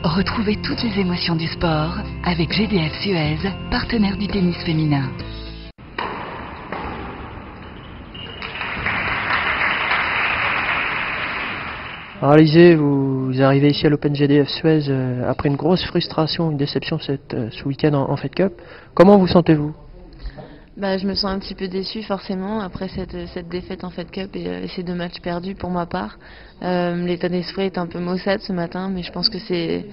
Retrouvez toutes les émotions du sport avec GDF Suez, partenaire du tennis féminin. Alors Alizé, vous arrivez ici à l'Open GDF Suez après une grosse frustration, une déception ce week-end en Fed Cup. Comment vous sentez-vous? Je me sens un petit peu déçue forcément après cette défaite en Fed Cup et ces 2 matchs perdus pour ma part. L'état d'esprit est un peu maussade ce matin, mais je pense que c'est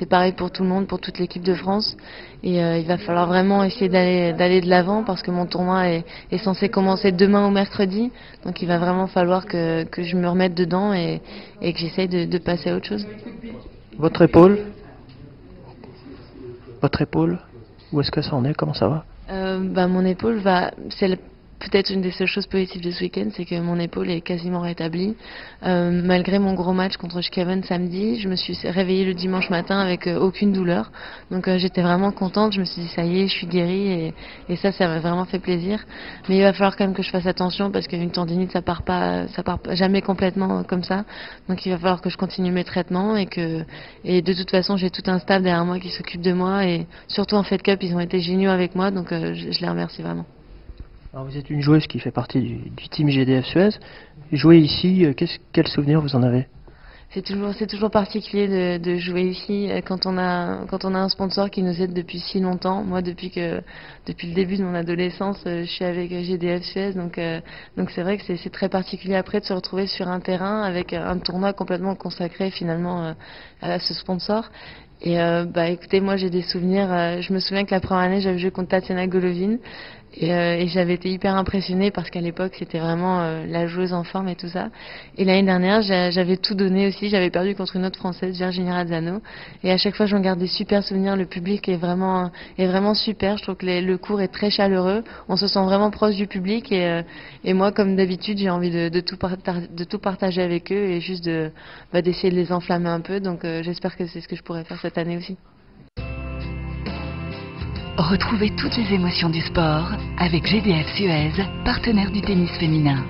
pareil pour tout le monde, pour toute l'équipe de France. Et il va falloir vraiment essayer d'aller de l'avant parce que mon tournoi est censé commencer demain au mercredi. Donc il va vraiment falloir que je me remette dedans et que j'essaye de passer à autre chose. Votre épaule? Où est-ce que ça en est? Comment ça va? Mon épaule c'est peut-être une des seules choses positives de ce week-end, c'est que mon épaule est quasiment rétablie. Malgré mon gros match contre Schiaven samedi, je me suis réveillée le dimanche matin avec aucune douleur. Donc j'étais vraiment contente, je me suis dit ça y est, je suis guérie et ça m'a vraiment fait plaisir. Mais il va falloir quand même que je fasse attention parce qu'une tendinite ça part jamais complètement comme ça. Donc il va falloir que je continue mes traitements et de toute façon j'ai tout un staff derrière moi qui s'occupe de moi et surtout en Fed Cup ils ont été géniaux avec moi donc je les remercie vraiment. Alors vous êtes une joueuse qui fait partie du team GDF Suez. Jouer ici, quel souvenir vous en avez? C'est toujours particulier de jouer ici quand on a un sponsor qui nous aide depuis si longtemps. Moi, depuis le début de mon adolescence, je suis avec GDF Suez, donc c'est vrai que c'est très particulier après de se retrouver sur un terrain avec un tournoi complètement consacré finalement à ce sponsor. Et écoutez, moi j'ai des souvenirs. Je me souviens que la première année j'avais joué contre Tatiana Golovin et j'avais été hyper impressionnée parce qu'à l'époque c'était vraiment la joueuse en forme et tout ça. Et l'année dernière j'avais tout donné aussi. J'avais perdu contre une autre française, Virginia Razzano. Et à chaque fois j'en garde des super souvenirs. Le public est vraiment super. Je trouve que le court est très chaleureux. On se sent vraiment proche du public et moi comme d'habitude j'ai envie de tout partager avec eux et juste d'essayer de les enflammer un peu. Donc j'espère que c'est ce que je pourrais faire cette année aussi. Retrouvez toutes les émotions du sport avec GDF Suez, partenaire du tennis féminin.